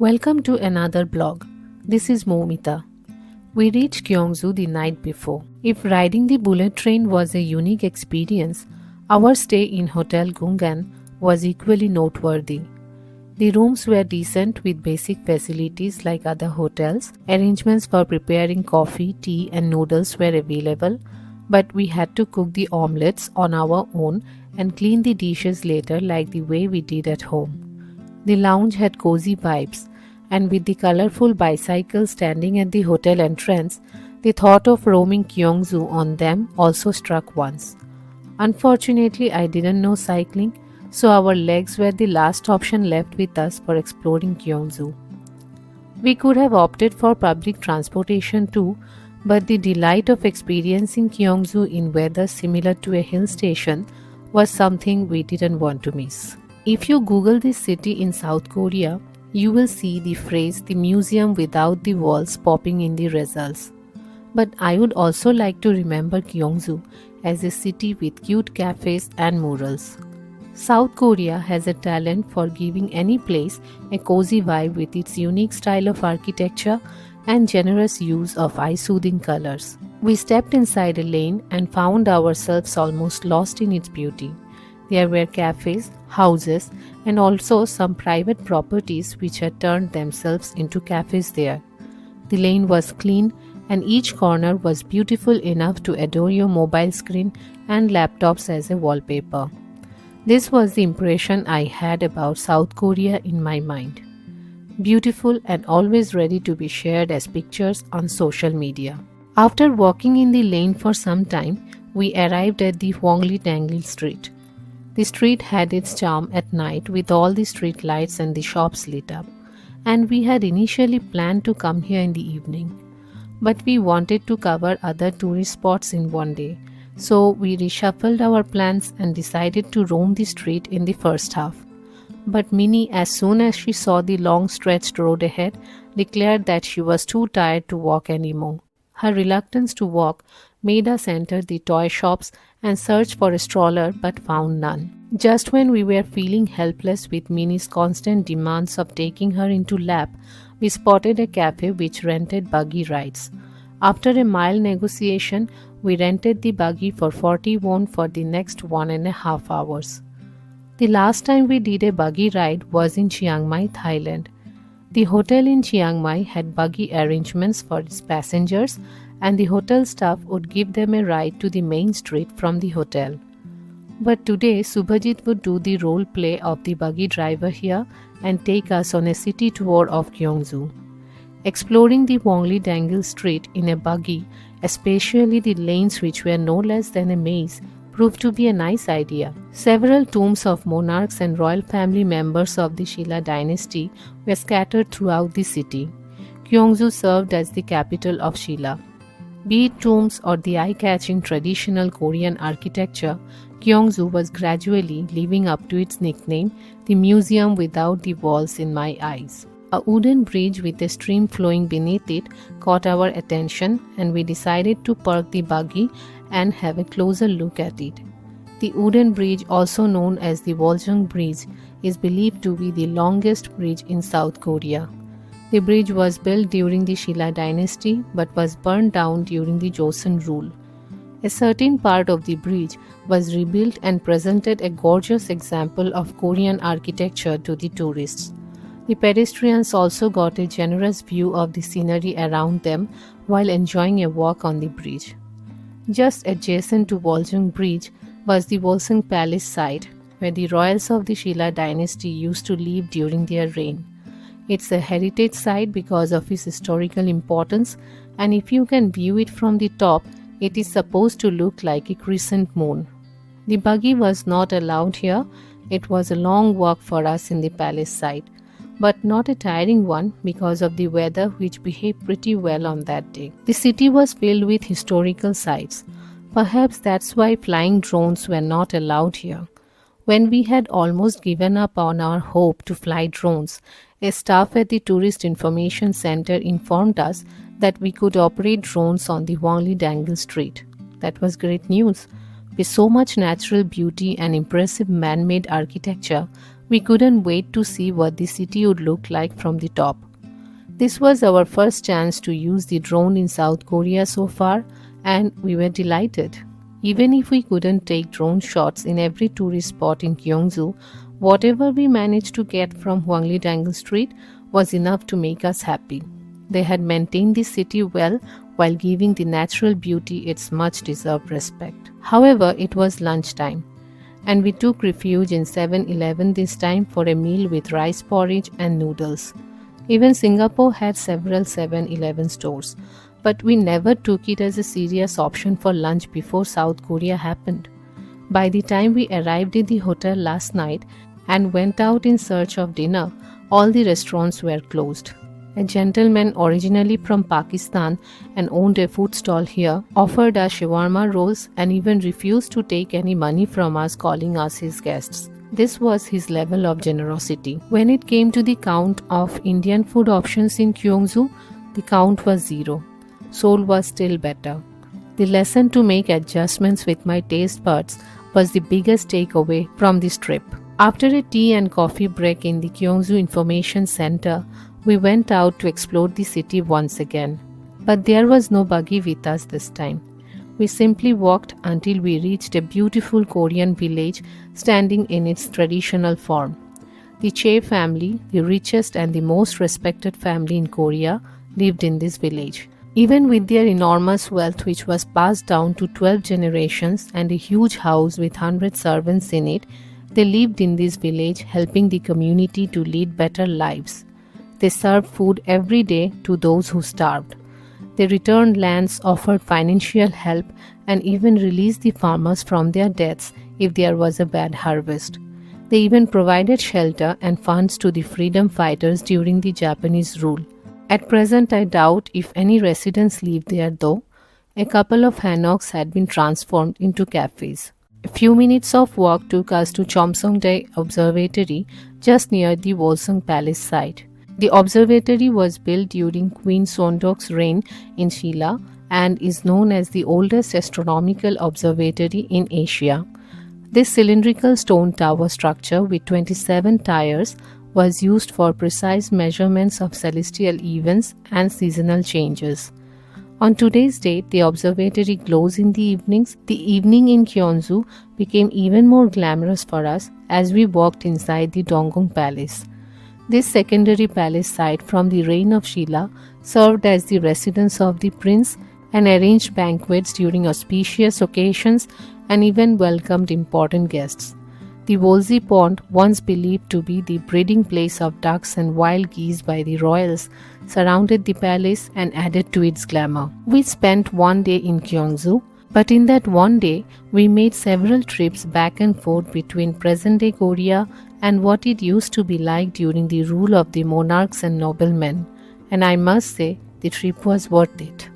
Welcome to another blog. This is Momita. We reached Gyeongju the night before. If riding the bullet train was a unique experience, our stay in Hotel Gungan was equally noteworthy. The rooms were decent with basic facilities like other hotels. Arrangements for preparing coffee, tea, and noodles were available, but we had to cook the omelets on our own and clean the dishes later like the way we did at home. The lounge had cozy vibes, and with the colorful bicycles standing at the hotel entrance, the thought of roaming Gyeongju on them also struck once. Unfortunately, I didn't know cycling, so our legs were the last option left with us for exploring Gyeongju. We could have opted for public transportation too, but the delight of experiencing Gyeongju in weather similar to a hill station was something we didn't want to miss. If you Google this city in South Korea, you will see the phrase the museum without the walls popping in the results. But I would also like to remember Gyeongju as a city with cute cafes and murals. South Korea has a talent for giving any place a cozy vibe with its unique style of architecture and generous use of eye-soothing colors. We stepped inside a lane and found ourselves almost lost in its beauty. There were cafes, houses, and also some private properties which had turned themselves into cafes there. The lane was clean and each corner was beautiful enough to adore your mobile screen and laptops as a wallpaper. This was the impression I had about South Korea in my mind. Beautiful and always ready to be shared as pictures on social media. After walking in the lane for some time, we arrived at the Hwangli Dangil Street. The street had its charm at night with all the street lights and the shops lit up, and we had initially planned to come here in the evening. But we wanted to cover other tourist spots in one day, so we reshuffled our plans and decided to roam the street in the first half. But Minnie, as soon as she saw the long stretched road ahead, declared that she was too tired to walk anymore. Her reluctance to walk made us enter the toy shops and search for a stroller but found none. Just when we were feeling helpless with Minnie's constant demands of taking her into lap, we spotted a cafe which rented buggy rides. After a mild negotiation, we rented the buggy for 40 won for the next 1.5 hours. The last time we did a buggy ride was in Chiang Mai, Thailand. The hotel in Chiang Mai had buggy arrangements for its passengers, and the hotel staff would give them a ride to the main street from the hotel. But today, Subhajit would do the role play of the buggy driver here and take us on a city tour of Gyeongju. Exploring the Hwangli Dangil Street in a buggy, especially the lanes which were no less than a maze, proved to be a nice idea. Several tombs of monarchs and royal family members of the Shilla dynasty were scattered throughout the city. Gyeongju served as the capital of Shilla. Be it tombs or the eye-catching traditional Korean architecture, Gyeongju was gradually living up to its nickname, the museum without the walls in my eyes. A wooden bridge with a stream flowing beneath it caught our attention, and we decided to park the buggy and have a closer look at it. The wooden bridge, also known as the Woljung Bridge, is believed to be the longest bridge in South Korea. The bridge was built during the Shilla dynasty but was burned down during the Joseon rule. A certain part of the bridge was rebuilt and presented a gorgeous example of Korean architecture to the tourists. The pedestrians also got a generous view of the scenery around them while enjoying a walk on the bridge. Just adjacent to Woljung Bridge was the Wolsung Palace site, where the royals of the Shilla dynasty used to live during their reign. It's a heritage site because of its historical importance, and if you can view it from the top, it is supposed to look like a crescent moon. The buggy was not allowed here. It was a long walk for us in the palace site, but not a tiring one because of the weather, which behaved pretty well on that day. The city was filled with historical sites. Perhaps that's why flying drones were not allowed here. When we had almost given up on our hope to fly drones, a staff at the Tourist Information Center informed us that we could operate drones on the Hwangli Dangil Street. That was great news. With so much natural beauty and impressive man-made architecture, We couldn't wait to see what the city would look like from the top. This was our first chance to use the drone in South Korea so far, and we were delighted. Even if we couldn't take drone shots in every tourist spot in Gyeongju, whatever we managed to get from Hwangli Dangle Street was enough to make us happy. They had maintained the city well while giving the natural beauty its much deserved respect. However, it was lunchtime, and we took refuge in 7-Eleven this time for a meal with rice porridge and noodles. Even Singapore had several 7-Eleven stores, but we never took it as a serious option for lunch before South Korea happened. By the time we arrived at the hotel last night and went out in search of dinner, all the restaurants were closed. A gentleman originally from Pakistan and owned a food stall here offered us shawarma rolls and even refused to take any money from us, calling us his guests. This was his level of generosity. When it came to the count of Indian food options in Gyeongju, the count was 0. Seoul was still better. The lesson to make adjustments with my taste buds was the biggest takeaway from this trip. After a tea and coffee break in the Gyeongju Information Center, we went out to explore the city once again. But there was no buggy with us this time. We simply walked until we reached a beautiful Korean village standing in its traditional form. The Che family, the richest and the most respected family in Korea, lived in this village. Even with their enormous wealth, which was passed down to 12 generations, and a huge house with 100 servants in it, they lived in this village, helping the community to lead better lives. They served food every day to those who starved. They returned lands, offered financial help, and even released the farmers from their debts if there was a bad harvest. They even provided shelter and funds to the freedom fighters during the Japanese rule. At present, I doubt if any residents live there, though. A couple of hammocks had been transformed into cafes. A few minutes of walk took us to Chomsongdae Observatory, just near the Wolsung Palace site. The observatory was built during Queen Sondok's reign in Shilla and is known as the oldest astronomical observatory in Asia. This cylindrical stone tower structure with 27 tiers was used for precise measurements of celestial events and seasonal changes. On today's date, the observatory glows in the evenings. The evening in Gyeongju became even more glamorous for us as we walked inside the Donggong Palace. This secondary palace site from the reign of Shilla served as the residence of the prince and arranged banquets during auspicious occasions and even welcomed important guests. The Wolsey Pond, once believed to be the breeding place of ducks and wild geese by the royals, surrounded the palace and added to its glamour. We spent one day in Gyeongju, but in that one day, we made several trips back and forth between present-day Korea and what it used to be like during the rule of the monarchs and noblemen. And I must say, the trip was worth it.